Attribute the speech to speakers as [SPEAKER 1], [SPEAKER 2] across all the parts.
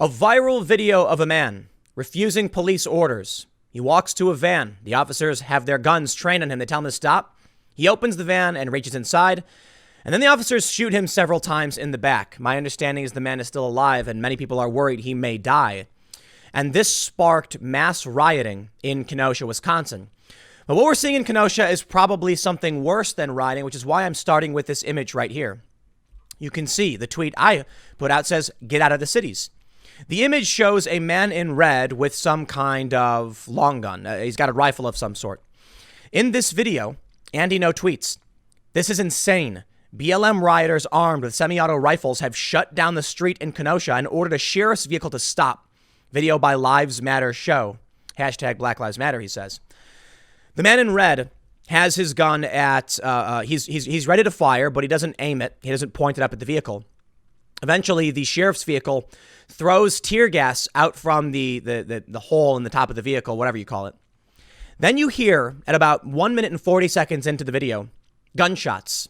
[SPEAKER 1] A viral video of a man refusing police orders. He walks to a van. The officers have their guns trained on him. They tell him to stop. He opens the van and reaches inside. And then the officers shoot him several times in the back. My understanding is the man is still alive, and many people are worried he may die. And this sparked mass rioting in Kenosha, Wisconsin. But what we're seeing in Kenosha is probably something worse than rioting, which is why I'm starting with this image right here. You can see the tweet I put out says, "Get out of the cities." The image shows a man in red with some kind of long gun. He's got a rifle of some sort. In this video, Andy No tweets, "This is insane. BLM rioters armed with semi-auto rifles have shut down the street in Kenosha and ordered a sheriff's vehicle to stop." Video by Lives Matter Show. Hashtag Black Lives Matter, he says. The man in red has his gun at, he's ready to fire, but he doesn't aim it. He doesn't point it up at the vehicle. Eventually, the sheriff's vehicle throws tear gas out from the hole in the top of the vehicle, whatever you call it. Then you hear, at about 1 minute and 40 seconds into the video, gunshots.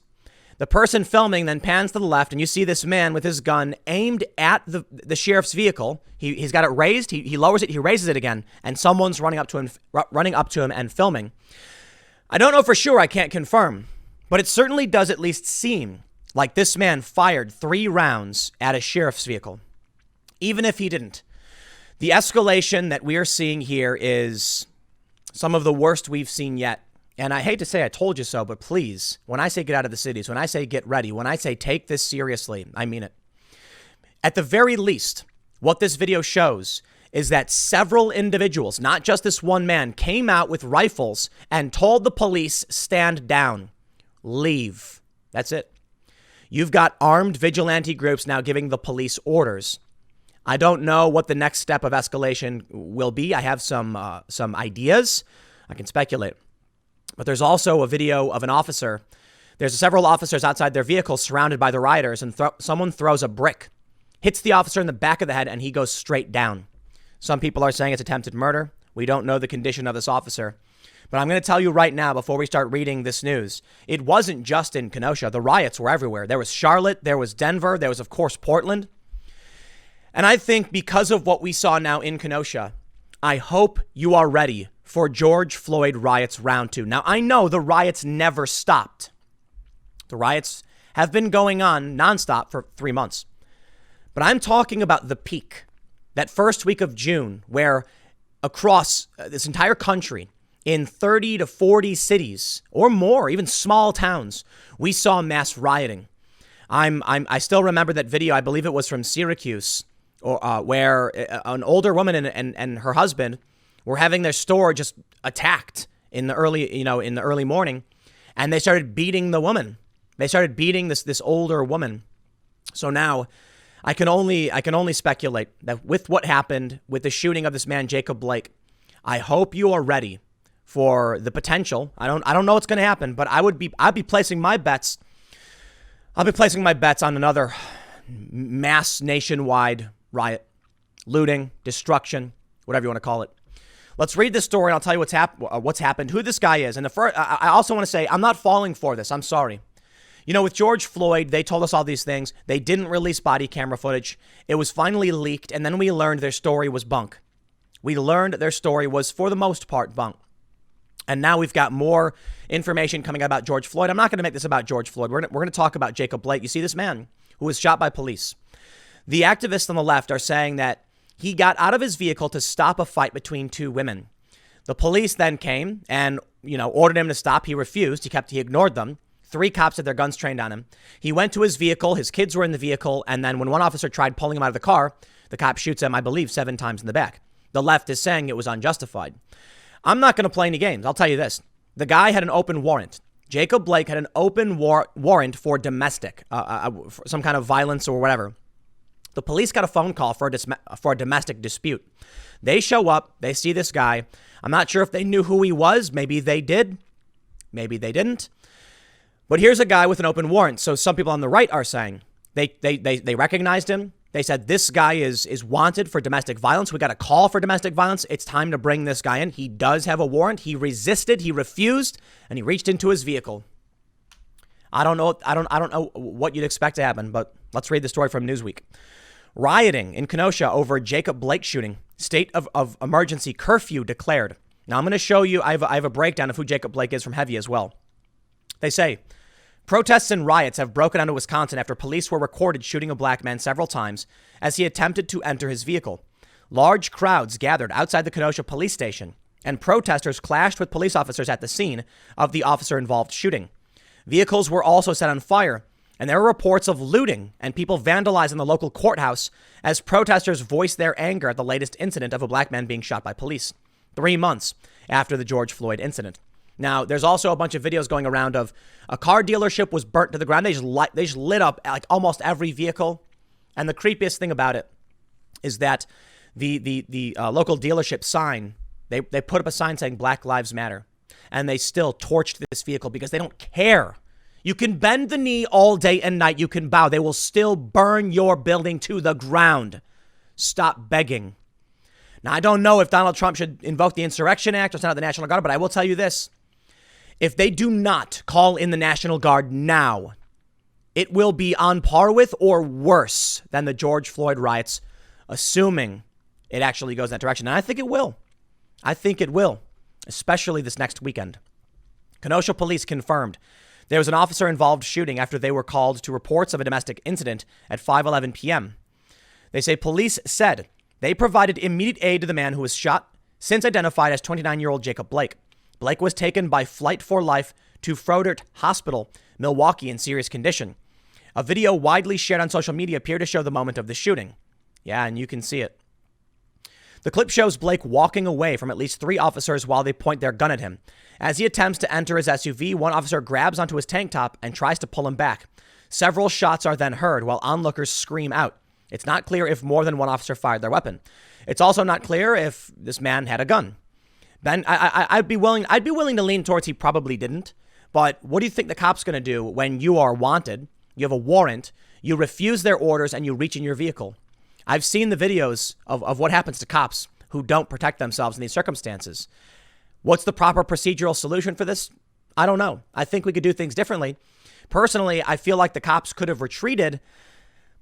[SPEAKER 1] The person filming then pans to the left, and you see this man with his gun aimed at the sheriff's vehicle. He's got it raised. He lowers it. He raises it again, and someone's running up to him and filming. I don't know for sure. I can't confirm, but it certainly does at least seem like this man fired 3 rounds at a sheriff's vehicle. Even if he didn't, the escalation that we are seeing here is some of the worst we've seen yet. And I hate to say I told you so, but please, when I say get out of the cities, when I say get ready, when I say take this seriously, I mean it. At the very least, what this video shows is that several individuals, not just this one man, came out with rifles and told the police, stand down, leave. That's it. You've got armed vigilante groups now giving the police orders. I don't know what the next step of escalation will be. I have some ideas. I can speculate. But there's also a video of an officer. There's several officers outside their vehicle surrounded by the rioters, and someone throws a brick, hits the officer in the back of the head, and he goes straight down. Some people are saying it's attempted murder. We don't know the condition of this officer. But I'm going to tell you right now, before we start reading this news, it wasn't just in Kenosha. The riots were everywhere. There was Charlotte, there was Denver, there was, of course, Portland. And I think because of what we saw now in Kenosha, I hope you are ready for George Floyd riots round 2. Now, I know the riots never stopped. The riots have been going on nonstop for 3 months. But I'm talking about the peak, that first week of June, where across this entire country, in 30 to 40 cities or more, even small towns, we saw mass rioting. I still remember that video. I believe it was from Syracuse, where an older woman and her husband were having their store just attacked in the early morning, and they started beating the woman. They started beating this older woman. So now I can only speculate that with what happened with the shooting of this man, Jacob Blake, I hope you are ready for the potential. I don't know what's going to happen, but I'd be placing my bets. I'll be placing my bets on another mass nationwide riot, looting, destruction, whatever you want to call it. Let's read this story, and I'll tell you what's happened, who this guy is. And I also want to say I'm not falling for this. I'm sorry. With George Floyd, they told us all these things. They didn't release body camera footage. It was finally leaked, and then we learned their story was bunk. We learned their story was, for the most part, bunk. And now we've got more information coming out about George Floyd. I'm not going to make this about George Floyd. We're going to talk about Jacob Blake. You see this man who was shot by police. The activists on the left are saying that he got out of his vehicle to stop a fight between 2 women. The police then came and, ordered him to stop. He refused. He ignored them. 3 cops had their guns trained on him. He went to his vehicle. His kids were in the vehicle. And then when one officer tried pulling him out of the car, the cop shoots him, I believe, 7 times in the back. The left is saying it was unjustified. I'm not going to play any games. I'll tell you this. The guy had an open warrant. Jacob Blake had an open warrant for domestic, for some kind of violence or whatever. The police got a phone call for a domestic dispute. They show up. They see this guy. I'm not sure if they knew who he was. Maybe they did. Maybe they didn't. But here's a guy with an open warrant. So some people on the right are saying they recognized him. They said this guy is wanted for domestic violence. We got a call for domestic violence. It's time to bring this guy in. He does have a warrant. He resisted. He refused, and he reached into his vehicle. I don't know what you'd expect to happen, but let's read the story from Newsweek. Rioting in Kenosha over Jacob Blake shooting. State of emergency curfew declared. Now I'm going to show you, I have a breakdown of who Jacob Blake is from Heavy as well. They say, protests and riots have broken out in Wisconsin after police were recorded shooting a black man several times as he attempted to enter his vehicle. Large crowds gathered outside the Kenosha police station, and protesters clashed with police officers at the scene of the officer-involved shooting. Vehicles were also set on fire, and there were reports of looting and people vandalizing the local courthouse as protesters voiced their anger at the latest incident of a black man being shot by police, 3 months after the George Floyd incident. Now, there's also a bunch of videos going around of a car dealership was burnt to the ground. They just lit up like almost every vehicle. And the creepiest thing about it is that the local dealership sign, they put up a sign saying Black Lives Matter. And they still torched this vehicle because they don't care. You can bend the knee all day and night. You can bow. They will still burn your building to the ground. Stop begging. Now, I don't know if Donald Trump should invoke the Insurrection Act or send out the National Guard, but I will tell you this. If they do not call in the National Guard now, it will be on par with or worse than the George Floyd riots, assuming it actually goes that direction. And I think it will. I think it will, especially this next weekend. Kenosha police confirmed there was an officer-involved shooting after they were called to reports of a domestic incident at 5:11 p.m. They say police said they provided immediate aid to the man who was shot, since identified as 29-year-old Jacob Blake. Blake was taken by Flight for Life to Froedtert Hospital, Milwaukee, in serious condition. A video widely shared on social media appeared to show the moment of the shooting. Yeah, and you can see it. The clip shows Blake walking away from at least 3 officers while they point their gun at him. As he attempts to enter his SUV, one officer grabs onto his tank top and tries to pull him back. Several shots are then heard while onlookers scream out. It's not clear if more than one officer fired their weapon. It's also not clear if this man had a gun. Ben, I'd be willing to lean towards he probably didn't. But what do you think the cop's going to do when you are wanted, you have a warrant, you refuse their orders, and you reach in your vehicle? I've seen the videos of what happens to cops who don't protect themselves in these circumstances. What's the proper procedural solution for this? I don't know. I think we could do things differently. Personally, I feel like the cops could have retreated,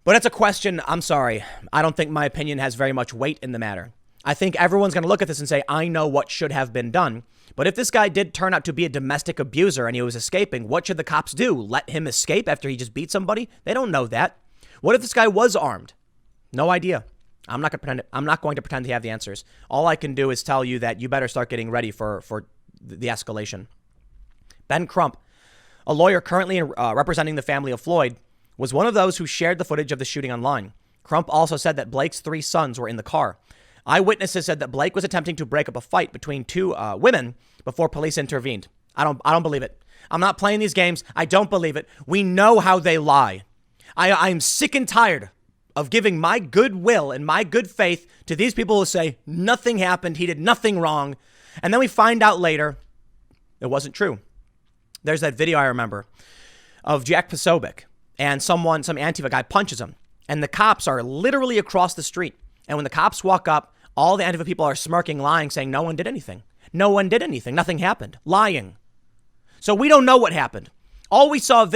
[SPEAKER 1] but it's a question. I'm sorry. I don't think my opinion has very much weight in the matter. I think everyone's going to look at this and say, I know what should have been done. But if this guy did turn out to be a domestic abuser and he was escaping, what should the cops do? Let him escape after he just beat somebody? They don't know that. What if this guy was armed? No idea. I'm not going to pretend to have the answers. All I can do is tell you that you better start getting ready for the escalation. Ben Crump, a lawyer currently representing the family of Floyd, was one of those who shared the footage of the shooting online. Crump also said that Blake's 3 sons were in the car. Eyewitnesses said that Blake was attempting to break up a fight between 2 women before police intervened. I don't believe it. I'm not playing these games. I don't believe it. We know how they lie. I'm sick and tired of giving my goodwill and my good faith to these people who say nothing happened, he did nothing wrong, and then we find out later it wasn't true. There's that video I remember of Jack Posobiec and some Antifa guy punches him, and the cops are literally across the street. And when the cops walk up, all the Antifa people are smirking, lying, saying no one did anything. No one did anything. Nothing happened. Lying. So we don't know what happened. All we saw is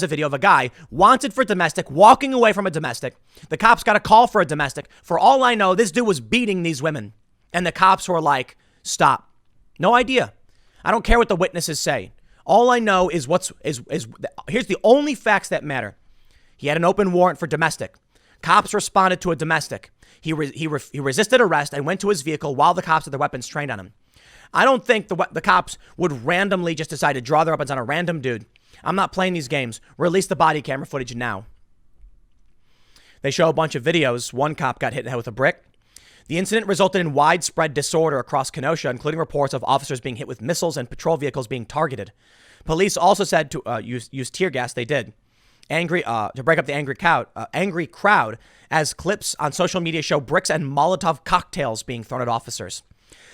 [SPEAKER 1] a video of a guy wanted for domestic, walking away from a domestic. The cops got a call for a domestic. For all I know, this dude was beating these women. And the cops were like, stop. No idea. I don't care what the witnesses say. All I know is here's the only facts that matter. He had an open warrant for domestic. Cops responded to a domestic. He resisted arrest and went to his vehicle while the cops had their weapons trained on him. I don't think the cops would randomly just decide to draw their weapons on a random dude. I'm not playing these games. Release the body camera footage now. They show a bunch of videos. One cop got hit in the head with a brick. The incident resulted in widespread disorder across Kenosha, including reports of officers being hit with missiles and patrol vehicles being targeted. Police also said to use tear gas. They did. To break up the angry crowd, as clips on social media show bricks and Molotov cocktails being thrown at officers.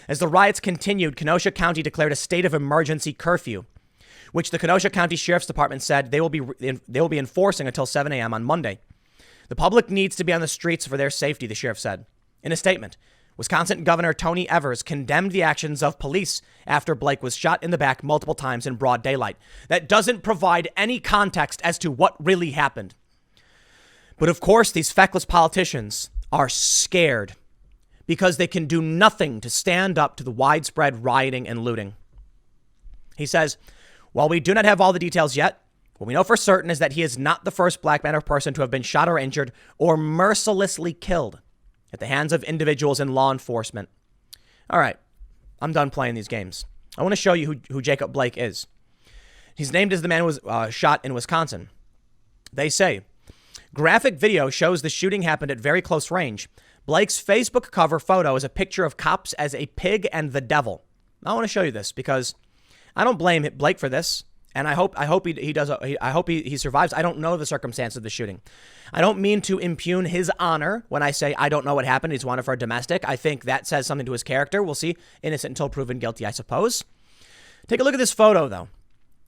[SPEAKER 1] As the riots continued, Kenosha County declared a state of emergency curfew, which the Kenosha County Sheriff's Department said they will be enforcing until 7 a.m. on Monday. The public needs to be on the streets for their safety, the sheriff said. In a statement, Wisconsin Governor Tony Evers condemned the actions of police after Blake was shot in the back multiple times in broad daylight. That doesn't provide any context as to what really happened. But of course, these feckless politicians are scared because they can do nothing to stand up to the widespread rioting and looting. He says, while we do not have all the details yet, what we know for certain is that he is not the first black man or person to have been shot or injured or mercilessly killed at the hands of individuals in law enforcement. All right, I'm done playing these games. I want to show you who Jacob Blake is. He's named as the man who was shot in Wisconsin. They say, graphic video shows the shooting happened at very close range. Blake's Facebook cover photo is a picture of cops as a pig and the devil. I want to show you this because I don't blame Blake for this, and I hope he survives. I don't know the circumstance of the shooting. I don't mean to impugn his honor when I say I don't know what happened. He's wanted for a domestic. I think that says something to his character. We'll see. Innocent until proven guilty, I suppose. Take a look at this photo, though.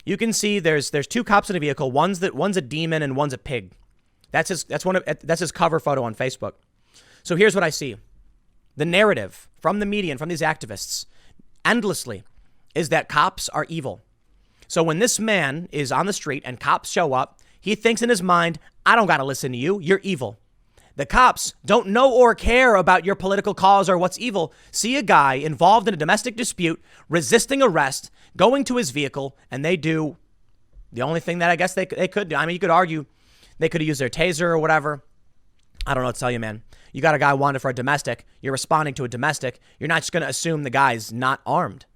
[SPEAKER 1] You can see there's two cops in a vehicle. One's a demon and one's a pig. That's his cover photo on Facebook. So here's what I see. The narrative from the media and from these activists endlessly is that cops are evil. So when this man is on the street and cops show up, he thinks in his mind, I don't got to listen to you. You're evil. The cops don't know or care about your political cause or what's evil. See a guy involved in a domestic dispute, resisting arrest, going to his vehicle, and they do the only thing that I guess they could do. I mean, you could argue they could have used their taser or whatever. I don't know what to tell you, man. You got a guy wanted for a domestic. You're responding to a domestic. You're not just going to assume the guy's not armed.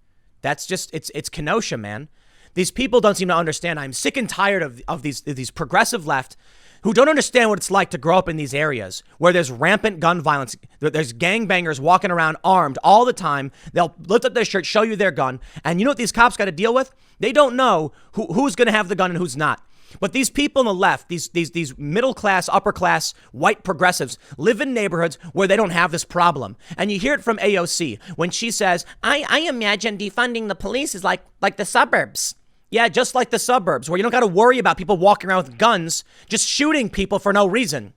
[SPEAKER 1] That's just, it's Kenosha, man. These people don't seem to understand. I'm sick and tired of these progressive left who don't understand what it's like to grow up in these areas where there's rampant gun violence. There's gangbangers walking around armed all the time. They'll lift up their shirt, show you their gun. And you know what these cops got to deal with? They don't know who's going to have the gun and who's not. But these people on the left, these middle class, upper class, white progressives live in neighborhoods where they don't have this problem. And you hear it from AOC when she says, I imagine defunding the police is like the suburbs. Yeah, just like the suburbs where you don't got to worry about people walking around with guns, just shooting people for no reason.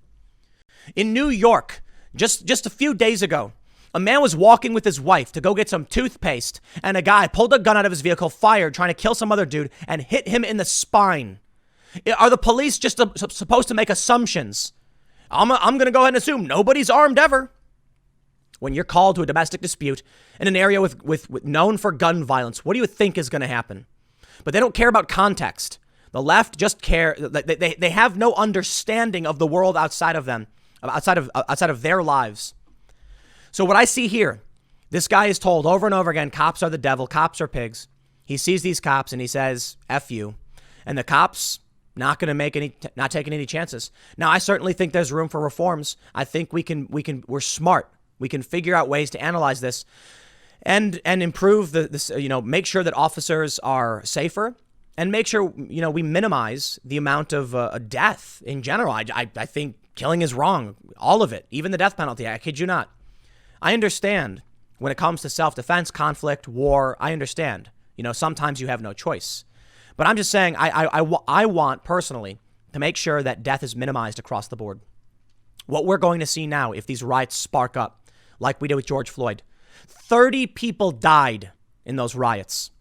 [SPEAKER 1] In New York, just a few days ago, a man was walking with his wife to go get some toothpaste, and a guy pulled a gun out of his vehicle, fired, trying to kill some other dude, and hit him in the spine. Are the police just supposed to make assumptions? I'm going to go ahead and assume nobody's armed ever. When you're called to a domestic dispute in an area with known for gun violence, what do you think is going to happen? But they don't care about context. The left just care. They have no understanding of the world outside of them, outside of their lives. So what I see here, this guy is told over and over again, cops are the devil, cops are pigs. He sees these cops and he says, F you. And the cops not taking any chances. Now, I certainly think there's room for reforms. I think we're smart. We can figure out ways to analyze this and improve this, make sure that officers are safer and make sure, we minimize the amount of death in general. I think killing is wrong. All of it, even the death penalty. I kid you not. I understand when it comes to self-defense, conflict, war. I understand, sometimes you have no choice. But I'm just saying, I want personally to make sure that death is minimized across the board. What we're going to see now, if these riots spark up, like we did with George Floyd, 30 people died in those riots.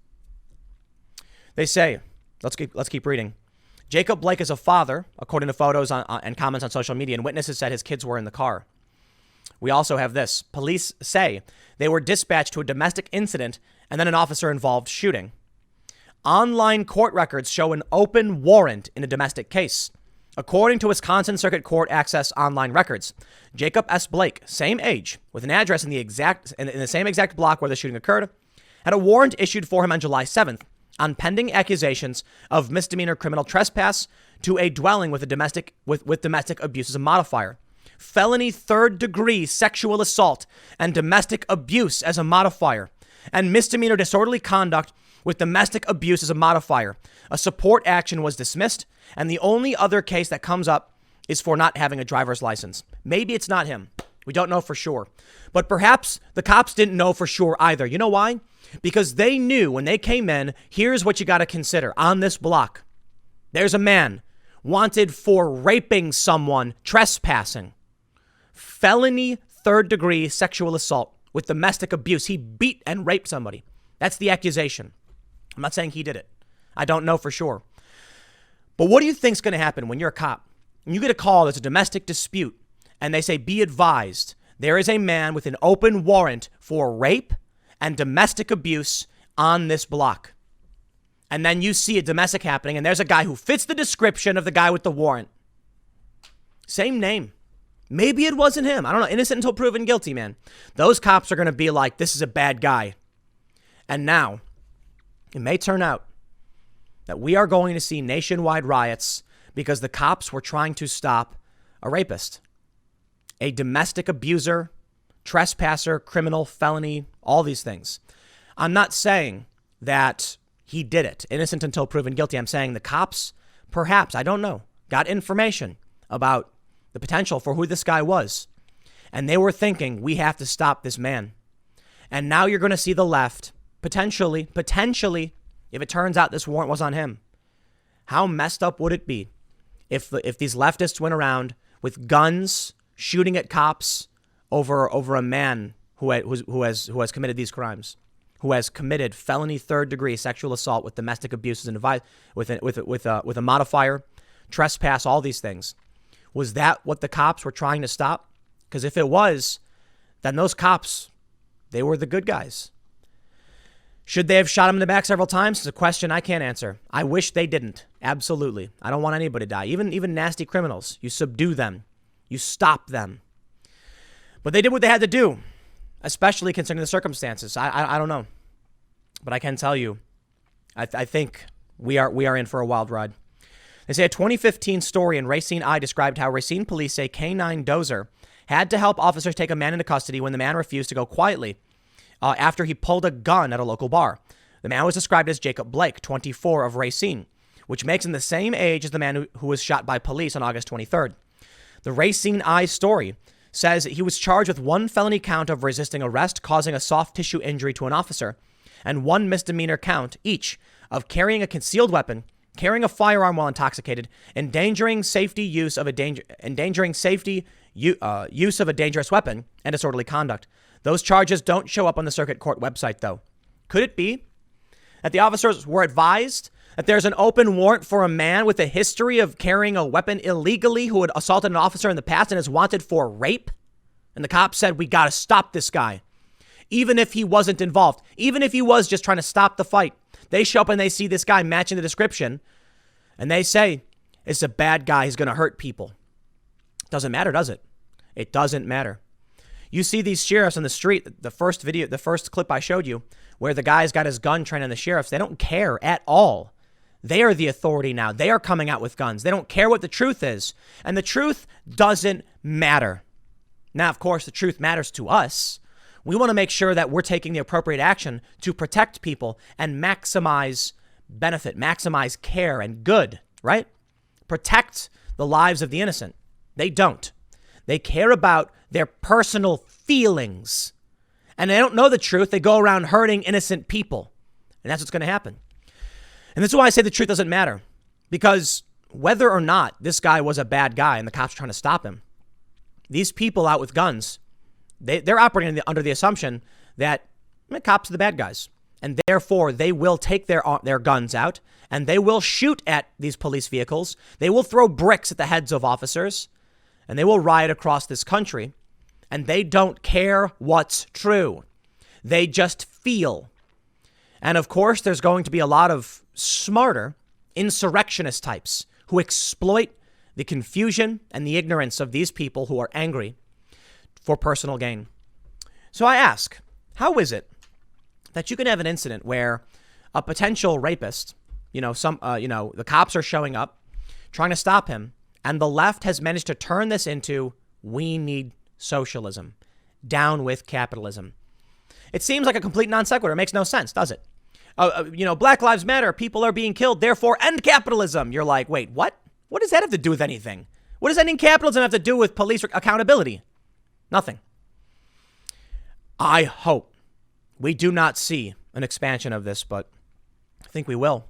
[SPEAKER 1] They say, let's keep reading. Jacob Blake is a father, according to photos and comments on social media, and witnesses said his kids were in the car. We also have this. Police say they were dispatched to a domestic incident and then an officer-involved shooting. Online court records show an open warrant in a domestic case. According to Wisconsin Circuit Court Access online records, Jacob S. Blake, same age, with an address in the same exact block where the shooting occurred, had a warrant issued for him on July 7th on pending accusations of misdemeanor criminal trespass to a dwelling with domestic abuse as a modifier, felony third-degree sexual assault and domestic abuse as a modifier, and misdemeanor disorderly conduct with domestic abuse as a modifier. A support action was dismissed, and the only other case that comes up is for not having a driver's license. Maybe it's not him. We don't know for sure. But perhaps the cops didn't know for sure either. You know why? Because they knew when they came in, here's what you got to consider. On this block, there's a man wanted for raping someone, trespassing, felony third-degree sexual assault with domestic abuse. He beat and raped somebody. That's the accusation. I'm not saying he did it. I don't know for sure. But what do you think's going to happen when you're a cop? you get a call, there's a domestic dispute, and they say, be advised, there is a man with an open warrant for rape and domestic abuse on this block. And then you see a domestic happening, and there's a guy who fits the description of the guy with the warrant. Same name. Maybe it wasn't him. I don't know. Innocent until proven guilty, man. Those cops are going to be like, this is a bad guy. And now, it may turn out that we are going to see nationwide riots because the cops were trying to stop a rapist, a domestic abuser, trespasser, criminal, felony, all these things. I'm not saying that he did it, innocent until proven guilty. I'm saying the cops, perhaps, I don't know, got information about the potential for who this guy was. And they were thinking, we have to stop this man. And now you're going to see the left, potentially, if it turns out this warrant was on him. How messed up would it be if these leftists went around with guns shooting at cops over a man who has committed these crimes, who has committed felony third-degree sexual assault with domestic abuses and with a modifier, trespass, all these things. Was that what the cops were trying to stop? Because if it was, then those cops, they were the good guys. Should they have shot him in the back several times? It's a question I can't answer. I wish they didn't. Absolutely. I don't want anybody to die. Even nasty criminals. You subdue them. You stop them. But they did what they had to do, especially considering the circumstances. I don't know. But I can tell you, I think we are in for a wild ride. They say a 2015 story in Racine I described how Racine police say K9 Dozer had to help officers take a man into custody when the man refused to go quietly after he pulled a gun at a local bar. The man was described as Jacob Blake, 24, of Racine, which makes him the same age as the man who was shot by police on August 23rd. The Racine I story says he was charged with one felony count of resisting arrest, causing a soft tissue injury to an officer, and one misdemeanor count each of carrying a concealed weapon, carrying a firearm while intoxicated, endangering use of a dangerous weapon, and disorderly conduct. Those charges don't show up on the circuit court website, though. Could it be that the officers were advised that there's an open warrant for a man with a history of carrying a weapon illegally who had assaulted an officer in the past and is wanted for rape? And the cops said, we got to stop this guy. Even if he wasn't involved, even if he was just trying to stop the fight, they show up and they see this guy matching the description and they say, it's a bad guy. He's going to hurt people. Doesn't matter, does it? It doesn't matter. You see these sheriffs on the street, the first clip I showed you, where the guy's got his gun trained on the sheriffs. They don't care at all. They are the authority now. They are coming out with guns. They don't care what the truth is. And the truth doesn't matter. Now, of course, the truth matters to us. We want to make sure that we're taking the appropriate action to protect people and maximize benefit, maximize care and good, right? Protect the lives of the innocent. They don't. They care about their personal feelings. And they don't know the truth. They go around hurting innocent people. And that's what's going to happen. And this is why I say the truth doesn't matter. Because whether or not this guy was a bad guy and the cops are trying to stop him, these people out with guns, they're operating under the assumption that the cops are the bad guys. And therefore, they will take their guns out and they will shoot at these police vehicles. They will throw bricks at the heads of officers and they will riot across this country. And they don't care what's true. They just feel. And of course, there's going to be a lot of smarter insurrectionist types who exploit the confusion and the ignorance of these people who are angry for personal gain. So I ask, how is it that you can have an incident where a potential rapist, the cops are showing up, trying to stop him, and the left has managed to turn this into, we need socialism, down with capitalism. It seems like a complete non sequitur. It makes no sense, does it? Black Lives Matter, people are being killed, therefore end capitalism. You're like, wait, what? What does that have to do with anything? What does ending capitalism have to do with police accountability? Nothing. I hope we do not see an expansion of this, but I think we will.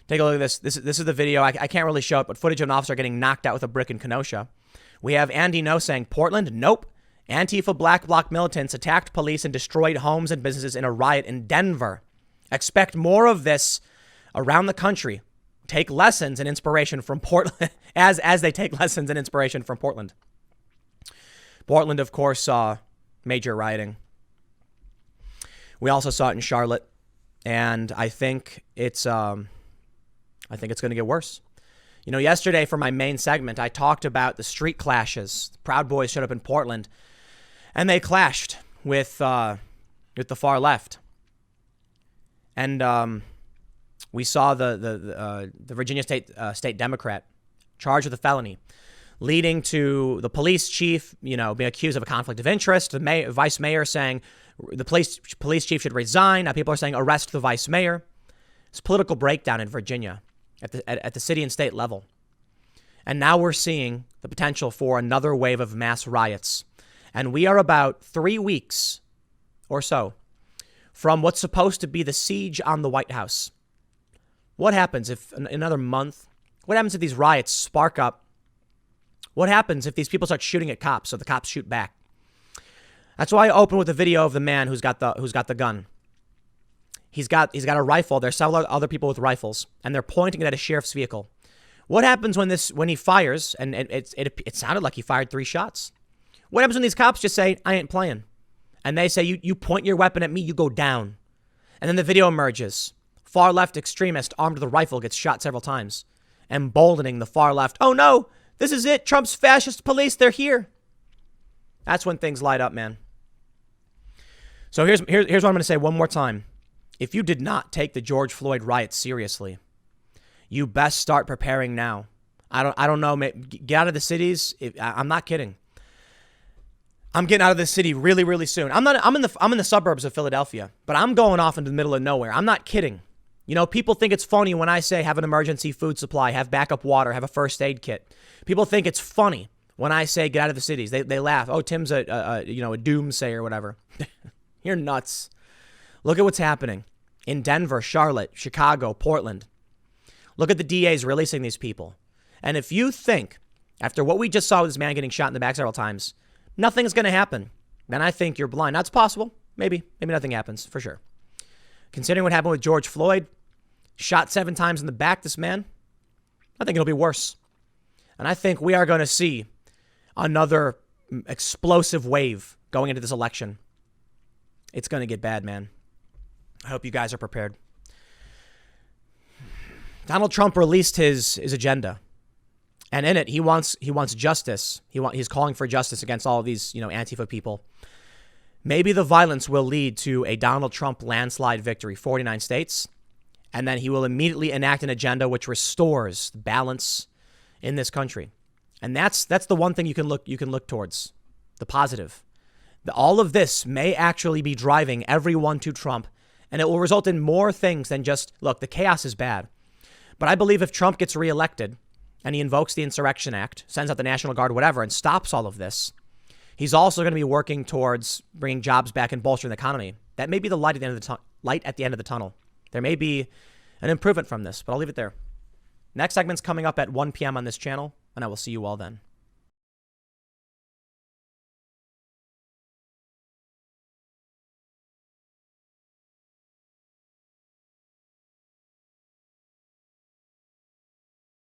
[SPEAKER 1] Take a look at this. This is the video. I can't really show it, but footage of an officer getting knocked out with a brick in Kenosha. We have Andy No saying, Portland, nope. Antifa Black Bloc militants attacked police and destroyed homes and businesses in a riot in Denver. Expect more of this around the country. take lessons and inspiration from Portland as they take lessons and inspiration from Portland. Portland, of course, saw major rioting. We also saw it in Charlotte, and I think it's going to get worse. You know, yesterday for my main segment, I talked about the street clashes. Proud Boys showed up in Portland, and they clashed with the far left. And we saw the Virginia State Democrat charged with a felony, leading to the police chief, being accused of a conflict of interest. The vice mayor saying the police chief should resign. Now people are saying arrest the vice mayor. It's political breakdown in Virginia at the city and state level. And now we're seeing the potential for another wave of mass riots. And we are about 3 weeks or so from what's supposed to be the siege on the White House. What happens if in another month? What happens if these riots spark up? What happens if these people start shooting at cops so the cops shoot back? That's why I open with a video of the man who's got the gun. He's got a rifle. There's several other people with rifles, and they're pointing it at a sheriff's vehicle. What happens when he fires? And it sounded like he fired 3 shots. What happens when these cops just say, "I ain't playing," and they say, "You point your weapon at me, you go down," and then the video emerges. Far left extremist armed with a rifle gets shot several times, emboldening the far left. Oh no, this is it. Trump's fascist police, they're here. That's when things light up, man. So here's what I'm going to say one more time. If you did not take the George Floyd riots seriously, you best start preparing now. I don't know. Get out of the cities. I'm not kidding. I'm getting out of this city really, really soon. I'm in the suburbs of Philadelphia, but I'm going off into the middle of nowhere. I'm not kidding. People think it's funny when I say have an emergency food supply, have backup water, have a first aid kit. People think it's funny when I say get out of the cities. They laugh. Oh, Tim's a doomsayer or whatever. You're nuts. Look at what's happening in Denver, Charlotte, Chicago, Portland. Look at the DAs releasing these people. And if you think, after what we just saw with this man getting shot in the back several times, nothing's going to happen, then I think you're blind. That's possible. Maybe nothing happens, for sure. Considering what happened with George Floyd, shot 7 times in the back, this man, I think it'll be worse. And I think we are going to see another explosive wave going into this election. It's going to get bad, man. I hope you guys are prepared. Donald Trump released his agenda. And in it, he wants justice. He's calling for justice against all of these, Antifa people. Maybe the violence will lead to a Donald Trump landslide victory, 49 states. And then he will immediately enact an agenda which restores balance in this country. And that's the one thing you can look towards, the positive. All of this may actually be driving everyone to Trump, and it will result in more things than just, look, the chaos is bad. But I believe if Trump gets reelected and he invokes the Insurrection Act, sends out the National Guard, whatever, and stops all of this, he's also going to be working towards bringing jobs back and bolstering the economy. That may be the light at the end of the tunnel. There may be an improvement from this, but I'll leave it there. Next segment's coming up at 1 p.m. on this channel, and I will see you all then.